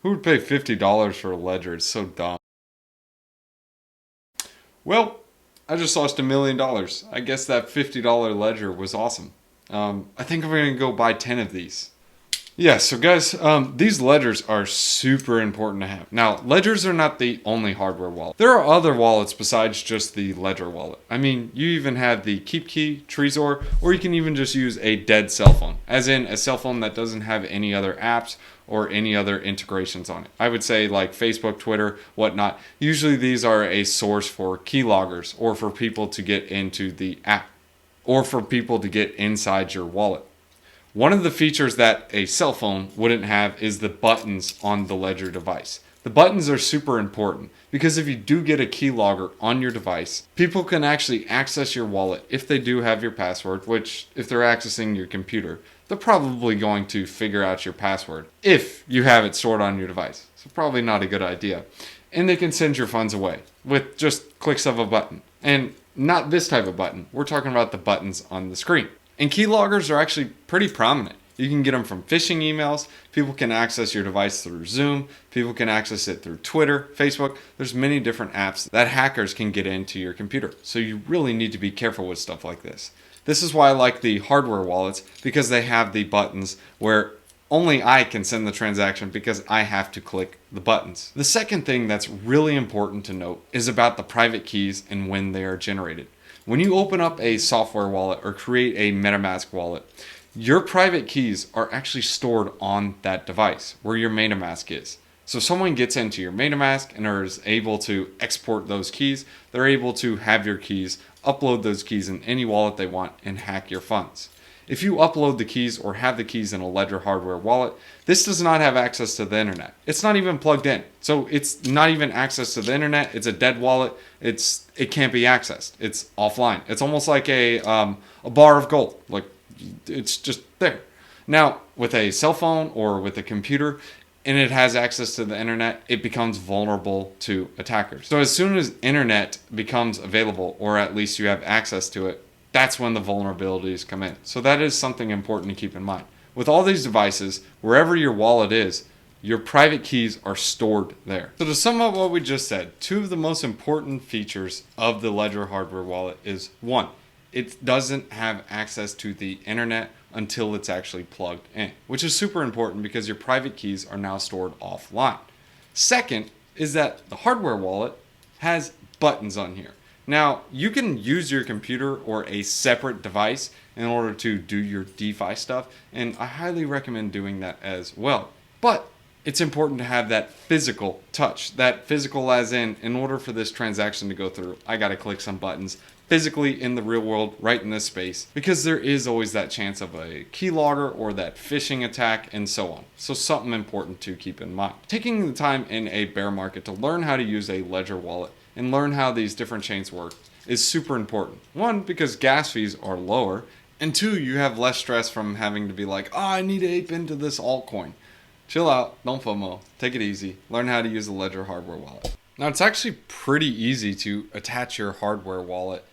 Who would pay $50 for a ledger? It's so dumb. Well, I just lost $1 million. I guess that $50 ledger was awesome. I think I'm going to go buy 10 of these. Yeah, so guys, these ledgers are super important to have. Now, ledgers are not the only hardware wallet. There are other wallets besides just the ledger wallet. I mean, you even have the KeepKey, Trezor, or you can even just use a dead cell phone, as in a cell phone that doesn't have any other apps or any other integrations on it. I would say like Facebook, Twitter, whatnot. Usually these are a source for keyloggers or for people to get into the app or for people to get inside your wallet. One of the features that a cell phone wouldn't have is the buttons on the Ledger device. The buttons are super important because if you do get a keylogger on your device, people can actually access your wallet if they do have your password, which if they're accessing your computer, they're probably going to figure out your password if you have it stored on your device. So probably not a good idea. And they can send your funds away with just clicks of a button. And not this type of button. We're talking about the buttons on the screen. And keyloggers are actually pretty prominent. You can get them from phishing emails. People can access your device through Zoom. People can access it through Twitter, Facebook. There's many different apps that hackers can get into your computer. So you really need to be careful with stuff like this. This is why I like the hardware wallets, because they have the buttons where only I can send the transaction because I have to click the buttons. The second thing that's really important to note is about the private keys and when they are generated. When you open up a software wallet or create a MetaMask wallet, your private keys are actually stored on that device where your MetaMask is. So someone gets into your MetaMask and is able to export those keys. They're able to have your keys, upload those keys in any wallet they want, and hack your funds. If you upload the keys or have the keys in a Ledger hardware wallet, this does not have access to the internet. It's not even plugged in. So it's not even access to the internet. It's a dead wallet. It can't be accessed. It's offline. It's almost like a bar of gold. Like it's just there. Now, with a cell phone or with a computer, and it has access to the internet, it becomes vulnerable to attackers. So as soon as internet becomes available, or at least you have access to it, that's when the vulnerabilities come in. So that is something important to keep in mind. With all these devices, wherever your wallet is, your private keys are stored there. So to sum up what we just said, two of the most important features of the Ledger hardware wallet is one, it doesn't have access to the internet until it's actually plugged in, which is super important because your private keys are now stored offline. Second is that the hardware wallet has buttons on here. Now, you can use your computer or a separate device in order to do your DeFi stuff, and I highly recommend doing that as well. But it's important to have that physical touch. That physical as in order for this transaction to go through, I gotta click some buttons physically in the real world, right in this space, because there is always that chance of a keylogger or that phishing attack and so on. So something important to keep in mind. Taking the time in a bear market to learn how to use a Ledger wallet and learn how these different chains work is super important. One, because gas fees are lower, and two, you have less stress from having to be like, oh, I need to ape into this altcoin. Chill out, don't FOMO, take it easy, learn how to use a Ledger hardware wallet. Now, it's actually pretty easy to attach your hardware wallet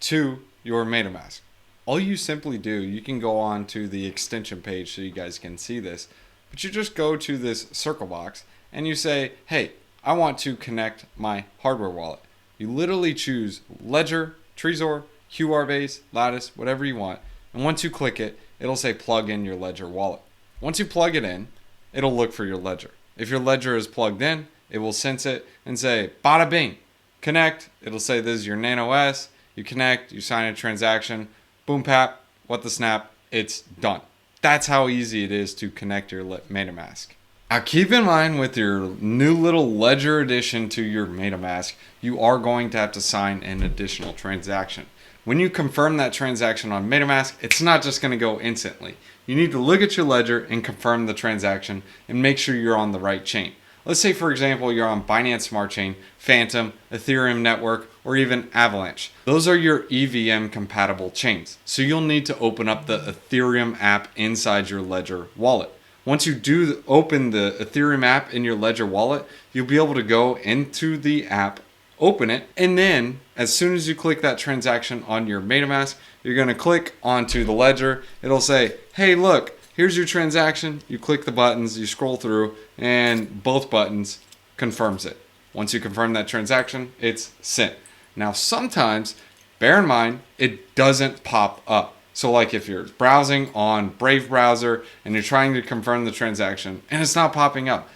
to your MetaMask. All you simply do, you can go on to the extension page so you guys can see this, but you just go to this circle box and you say, hey, I want to connect my hardware wallet. You literally choose Ledger, Trezor, QRBase, Lattice, whatever you want. And once you click it, it'll say plug in your Ledger wallet. Once you plug it in, it'll look for your Ledger. If your Ledger is plugged in, it will sense it and say, bada bing, connect. It'll say this is your Nano S. You connect, you sign a transaction, boom pap, what the snap, it's done. That's how easy it is to connect your MetaMask. Now keep in mind with your new little Ledger addition to your MetaMask, you are going to have to sign an additional transaction. When you confirm that transaction on MetaMask, it's not just going to go instantly. You need to look at your Ledger and confirm the transaction and make sure you're on the right chain. Let's say, for example, you're on Binance Smart Chain, Phantom, Ethereum Network, or even Avalanche. Those are your EVM compatible chains. So you'll need to open up the Ethereum app inside your Ledger wallet. Once you do open the Ethereum app in your Ledger wallet, you'll be able to go into the app, open it, and then as soon as you click that transaction on your MetaMask, you're going to click onto the Ledger. It'll say, hey, look, here's your transaction. You click the buttons, you scroll through, and both buttons confirms it. Once you confirm that transaction, it's sent. Now sometimes, bear in mind, it doesn't pop up. So like if you're browsing on Brave browser and you're trying to confirm the transaction and it's not popping up.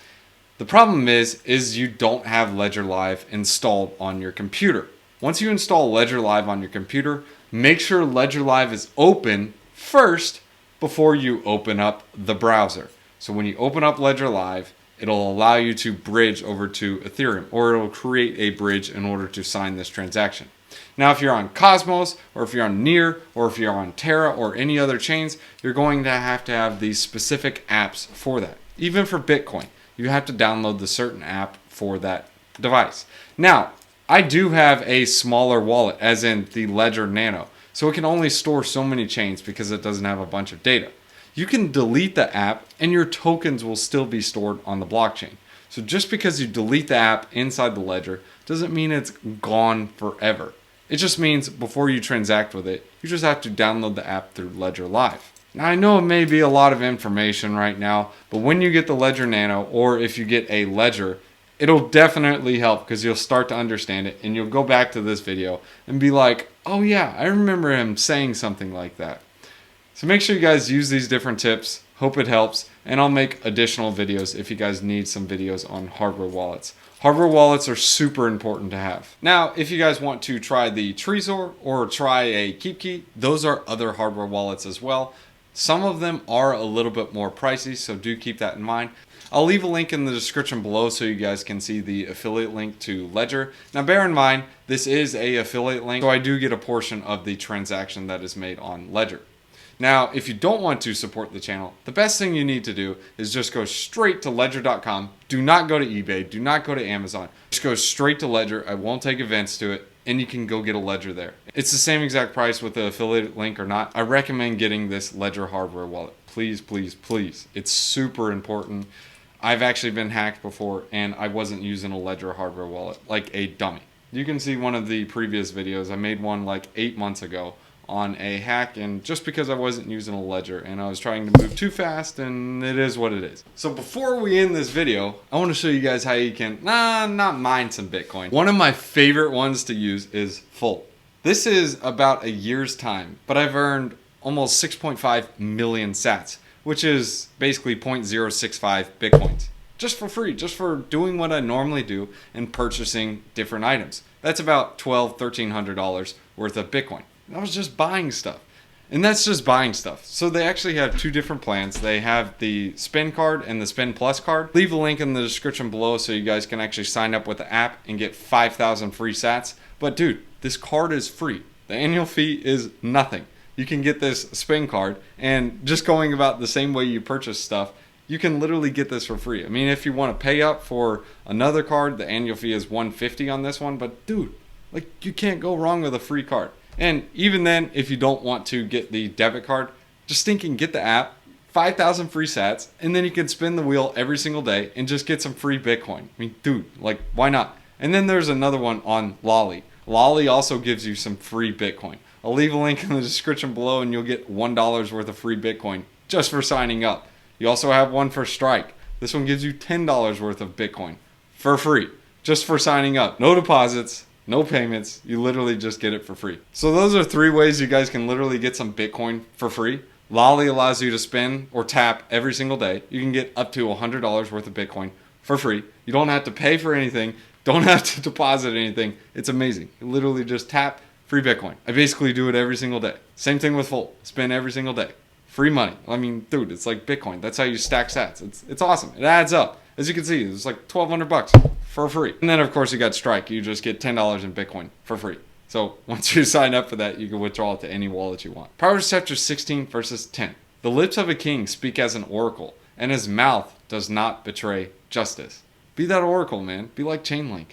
The problem is you don't have Ledger Live installed on your computer. Once you install Ledger Live on your computer, make sure Ledger Live is open first before you open up the browser. So when you open up Ledger Live, it'll allow you to bridge over to Ethereum, or it'll create a bridge in order to sign this transaction. Now, if you're on Cosmos, or if you're on Near, or if you're on Terra, or any other chains, you're going to have these specific apps for that. Even for Bitcoin, you have to download the certain app for that device. Now, I do have a smaller wallet, as in the Ledger Nano, so it can only store so many chains because it doesn't have a bunch of data. You can delete the app and your tokens will still be stored on the blockchain. So just because you delete the app inside the ledger doesn't mean it's gone forever. It just means before you transact with it, you just have to download the app through Ledger Live. Now I know it may be a lot of information right now, but when you get the Ledger Nano, or if you get a Ledger, it'll definitely help because you'll start to understand it and you'll go back to this video and be like, oh yeah, I remember him saying something like that. So make sure you guys use these different tips. Hope it helps. And I'll make additional videos if you guys need some videos on hardware wallets. Hardware wallets are super important to have. Now, if you guys want to try the Trezor or try a KeepKey, those are other hardware wallets as well. Some of them are a little bit more pricey, so do keep that in mind. I'll leave a link in the description below so you guys can see the affiliate link to Ledger. Now bear in mind, this is a affiliate link, so I do get a portion of the transaction that is made on Ledger. Now, if you don't want to support the channel, the best thing you need to do is just go straight to ledger.com. Do not go to eBay. Do not go to Amazon. Just go straight to Ledger. I won't take events to it, and you can go get a Ledger there. It's the same exact price with the affiliate link or not. I recommend getting this Ledger hardware wallet. Please, please, please. It's super important. I've actually been hacked before, and I wasn't using a Ledger hardware wallet like a dummy. You can see one of the previous videos. I made one like 8 months ago on a hack, and just because I wasn't using a ledger and I was trying to move too fast, and it is what it is. So before we end this video, I want to show you guys how you can not mine some Bitcoin. One of my favorite ones to use is Volt. This is about a year's time, but I've earned almost 6.5 million sats, which is basically 0.065 Bitcoins. Just for free, just for doing what I normally do and purchasing different items. That's about $1,200 worth of Bitcoin. I was just buying stuff. And that's just buying stuff. So they actually have two different plans. They have the Spin card and the Spin Plus card. Leave a link in the description below so you guys can actually sign up with the app and get 5,000 free sats. But dude, this card is free. The annual fee is nothing. You can get this Spin card, and just going about the same way you purchase stuff, you can literally get this for free. I mean, if you want to pay up for another card, the annual fee is $150 on this one. But dude, like, you can't go wrong with a free card. And even then, if you don't want to get the debit card, just thinking, get the app, 5,000 free sats, and then you can spin the wheel every single day and just get some free Bitcoin. I mean, dude, like, why not? And then there's another one on Lolly. Lolly also gives you some free Bitcoin. I'll leave a link in the description below and you'll get $1 worth of free Bitcoin just for signing up. You also have one for Strike. This one gives you $10 worth of Bitcoin for free, just for signing up. No deposits. No payments, you literally just get it for free. So those are 3 ways you guys can literally get some Bitcoin for free. Lolly allows you to spin or tap every single day. You can get up to $100 worth of Bitcoin for free. You don't have to pay for anything, don't have to deposit anything. It's amazing. You literally just tap, free Bitcoin. I basically do it every single day. Same thing with Volt, spin every single day. Free money. I mean, dude, it's like Bitcoin. That's how you stack sats. It's awesome. It adds up. As you can see, it's like $1,200 for free. And then of course you got Strike. You just get $10 in Bitcoin for free. So once you sign up for that, you can withdraw it to any wallet you want. Proverbs chapter 16 verses 10. The lips of a king speak as an oracle, and his mouth does not betray justice. Be that oracle, man. Be like Chainlink.